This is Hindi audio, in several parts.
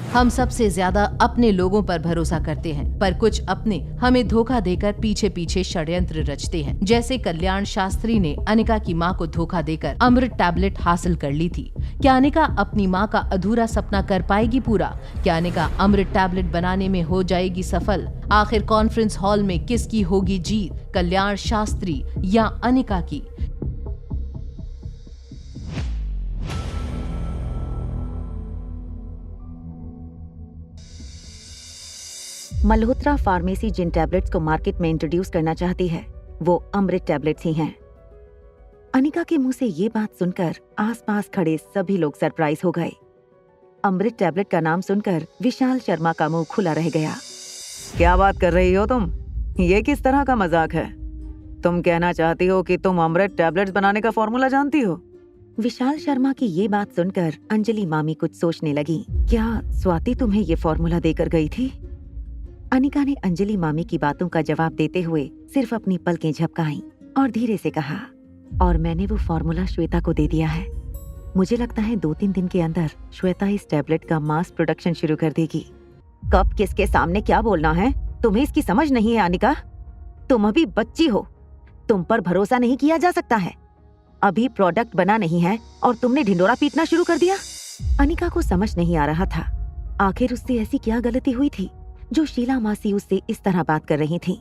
हम सबसे ज्यादा अपने लोगों पर भरोसा करते हैं, पर कुछ अपने हमें धोखा देकर पीछे पीछे षड्यंत्र रचते हैं। जैसे कल्याण शास्त्री ने अनिका की मां को धोखा देकर अमृत टैबलेट हासिल कर ली थी। क्या अनिका अपनी मां का अधूरा सपना कर पाएगी पूरा? क्या अनिका अमृत टैबलेट बनाने में हो जाएगी सफल? आखिर कॉन्फ्रेंस हॉल में किसकी होगी जीत, कल्याण शास्त्री या अनिका की? मल्होत्रा फार्मेसी जिन टैबलेट्स को मार्केट में इंट्रोड्यूस करना चाहती है वो अमृत टैबलेट्स ही हैं। अनिका के मुंह से ये बात सुनकर आसपास खड़े सभी लोग सरप्राइज हो गए। अमृत टैबलेट का नाम सुनकर विशाल शर्मा का मुंह खुला रह गया। क्या बात कर रही हो तुम? ये किस तरह का मजाक है? तुम कहना चाहती हो कि तुम अमृत टैबलेट्स बनाने का फॉर्मूला जानती हो? विशाल शर्मा की ये बात सुनकर अंजलि मामी कुछ सोचने लगी। क्या स्वाति तुम्हें ये फॉर्मूला देकर गई थी? अनिका ने अंजलि मामी की बातों का जवाब देते हुए सिर्फ अपनी पलकें झपकाईं और धीरे से कहा, और मैंने वो फॉर्मूला श्वेता को दे दिया है। मुझे लगता है 2-3 दिन के अंदर श्वेता इस टैबलेट का मास प्रोडक्शन शुरू कर देगी। कब किसके सामने क्या बोलना है, तुम्हें इसकी समझ नहीं है अनिका? तुम अभी बच्ची हो, तुम पर भरोसा नहीं किया जा सकता है। अभी प्रोडक्ट बना नहीं है और तुमने ढिंडोरा पीटना शुरू कर दिया। अनिका को समझ नहीं आ रहा था आखिर उससे ऐसी क्या गलती हुई थी जो शीला मासी उससे इस तरह बात कर रही थी।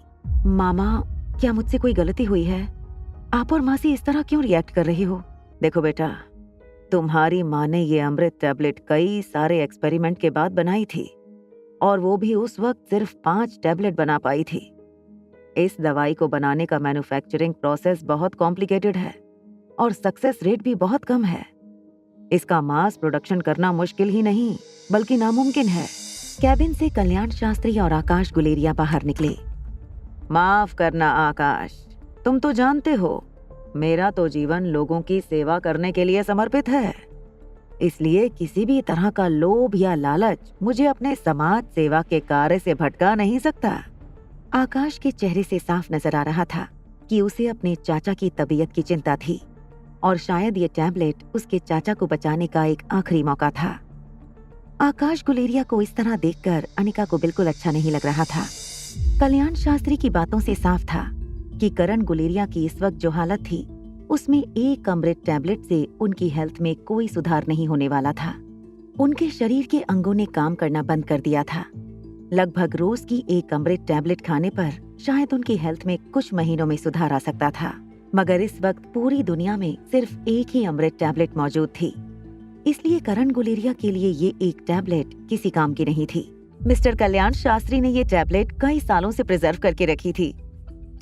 मामा, क्या मुझसे कोई गलती हुई है? आप और मासी इस तरह क्यों रिएक्ट कर रही हो? देखो बेटा, तुम्हारी माँ ने ये अमृत टैबलेट कई सारे एक्सपेरिमेंट के बाद बनाई थी और वो भी उस वक्त सिर्फ 5 टैबलेट बना पाई थी। इस दवाई को बनाने का मैन्युफैक्चरिंग प्रोसेस बहुत कॉम्प्लिकेटेड है और सक्सेस रेट भी बहुत कम है। इसका मास प्रोडक्शन करना मुश्किल ही नहीं बल्कि नामुमकिन है। कैबिन से कल्याण शास्त्री और आकाश गुलेरिया बाहर निकले। माफ करना आकाश, तुम तो जानते हो मेरा तो जीवन लोगों की सेवा करने के लिए समर्पित है, इसलिए किसी भी तरह का लोभ या लालच मुझे अपने समाज सेवा के कार्य से भटका नहीं सकता। आकाश के चेहरे से साफ नजर आ रहा था कि उसे अपने चाचा की तबीयत की चिंता थी और शायद ये टैबलेट उसके चाचा को बचाने का एक आखिरी मौका था। आकाश गुलेरिया को इस तरह देखकर अनिका को बिल्कुल अच्छा नहीं लग रहा था। कल्याण शास्त्री की बातों से साफ था कि करण गुलेरिया की इस वक्त जो हालत थी उसमें एक अमृत टैबलेट से उनकी हेल्थ में कोई सुधार नहीं होने वाला था। उनके शरीर के अंगों ने काम करना बंद कर दिया था। लगभग रोज की एक अमृत टैबलेट खाने पर शायद उनकी हेल्थ में कुछ महीनों में सुधार आ सकता था, मगर इस वक्त पूरी दुनिया में सिर्फ एक ही अमृत टैबलेट मौजूद थी। इसलिए करण गुलेरिया के लिए ये एक टैबलेट किसी काम की नहीं थी। मिस्टर कल्याण शास्त्री ने ये टैबलेट कई सालों से प्रिजर्व करके रखी थी।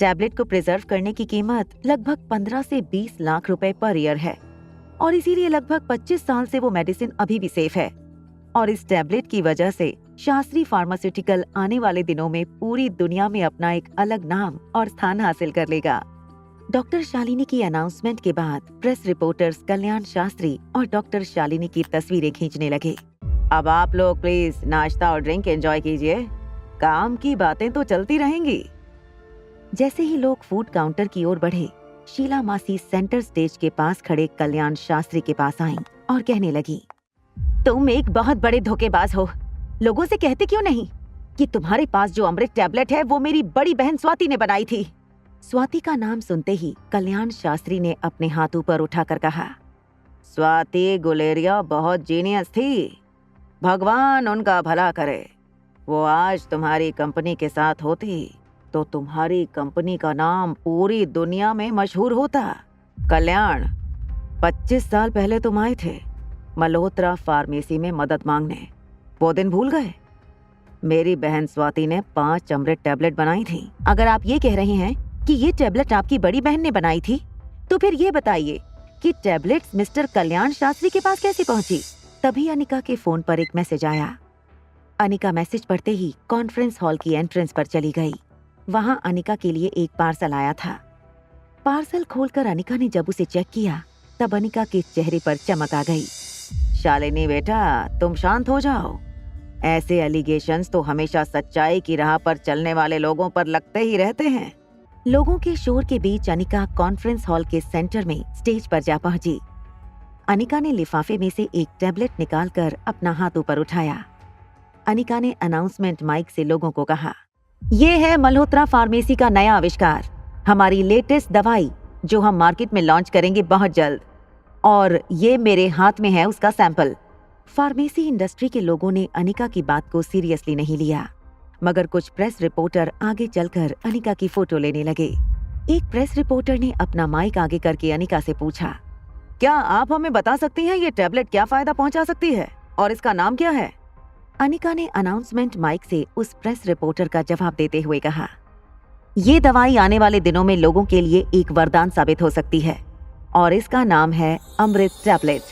टैबलेट को प्रिजर्व करने की कीमत लगभग 15 से 20 लाख रुपए पर ईयर है और इसीलिए लगभग 25 साल से वो मेडिसिन अभी भी सेफ है। और इस टैबलेट की वजह से शास्त्री फार्मास्यूटिकल आने वाले दिनों में पूरी दुनिया में अपना एक अलग नाम और स्थान हासिल कर लेगा। डॉक्टर शालिनी की अनाउंसमेंट के बाद प्रेस रिपोर्टर्स कल्याण शास्त्री और डॉक्टर शालिनी की तस्वीरें खींचने लगे। अब आप लोग प्लीज नाश्ता और ड्रिंक एंजॉय कीजिए, काम की बातें तो चलती रहेंगी। जैसे ही लोग फूड काउंटर की ओर बढ़े, शीला मासी सेंटर स्टेज के पास खड़े कल्याण शास्त्री के पास आईं और कहने लगी, तुम एक बहुत बड़े धोखेबाज हो। लोगों से कहते क्यों नहीं कि तुम्हारे पास जो अमृत टैबलेट है वो मेरी बड़ी बहन स्वाति ने बनाई थी। स्वाति का नाम सुनते ही कल्याण शास्त्री ने अपने हाथ ऊपर उठाकर कहा, स्वाति गुलेरिया बहुत जीनियस थी, भगवान उनका भला करे। वो आज तुम्हारी कंपनी के साथ होती तो तुम्हारी कंपनी का नाम पूरी दुनिया में मशहूर होता। कल्याण, 25 साल पहले तुम आए थे मल्होत्रा फार्मेसी में मदद मांगने, वो दिन भूल गए? मेरी बहन स्वाति ने 5 अमृत टैबलेट बनाई थी। अगर आप ये कह रहे हैं कि ये टैबलेट आपकी बड़ी बहन ने बनाई थी, तो फिर ये बताइए कि टैबलेट्स मिस्टर कल्याण शास्त्री के पास कैसे पहुंची? तभी अनिका के फोन पर एक मैसेज आया। अनिका मैसेज पढ़ते ही कॉन्फ्रेंस हॉल की एंट्रेंस पर चली गई। वहां अनिका के लिए एक पार्सल आया था। पार्सल खोलकर अनिका ने जब उसे चेक किया तब अनिका के चेहरे पर चमक आ गई। शालिनी बेटा, तुम शांत हो जाओ। ऐसे एलिगेशंस तो हमेशा सच्चाई की राह पर चलने वाले लोगों पर लगते ही रहते हैं। लोगों के शोर के बीच अनिका कॉन्फ्रेंस हॉल के सेंटर में स्टेज पर जा पहुंची। अनिका ने लिफाफे में से एक टैबलेट निकालकर अपना हाथ ऊपर उठाया। अनिका ने अनाउंसमेंट माइक से लोगों को कहा, ये है मल्होत्रा फार्मेसी का नया आविष्कार, हमारी लेटेस्ट दवाई जो हम मार्केट में लॉन्च करेंगे बहुत जल्द, और ये मेरे हाथ में है उसका सैंपल। फार्मेसी इंडस्ट्री के लोगों ने अनिका की बात को सीरियसली नहीं लिया, मगर कुछ प्रेस रिपोर्टर आगे चलकर अनिका की फोटो लेने लगे। एक प्रेस रिपोर्टर ने अपना माइक आगे करके अनिका से पूछा, क्या आप हमें बता सकती हैं ये टैबलेट क्या फायदा पहुंचा सकती है और इसका नाम क्या है? अनिका ने अनाउंसमेंट माइक से उस प्रेस रिपोर्टर का जवाब देते हुए कहा, ये दवाई आने वाले दिनों में लोगों के लिए एक वरदान साबित हो सकती है और इसका नाम है अमृत टैबलेट।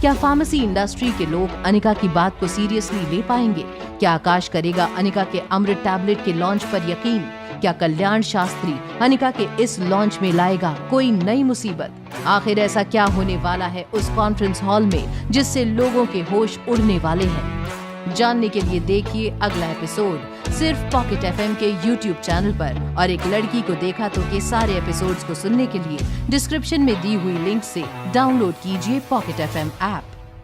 क्या फार्मेसी इंडस्ट्री के लोग अनिका की बात को सीरियसली ले पाएंगे? क्या आकाश करेगा अनिका के अमृत टैबलेट के लॉन्च पर यकीन? क्या कल्याण शास्त्री अनिका के इस लॉन्च में लाएगा कोई नई मुसीबत? आखिर ऐसा क्या होने वाला है उस कॉन्फ्रेंस हॉल में जिससे लोगों के होश उड़ने वाले हैं? जानने के लिए देखिए अगला एपिसोड सिर्फ पॉकेट एफएम के YouTube चैनल पर। और एक लड़की को देखा तो के सारे एपिसोड्स को सुनने के लिए डिस्क्रिप्शन में दी हुई लिंक से डाउनलोड कीजिए पॉकेट एफएम ऐप।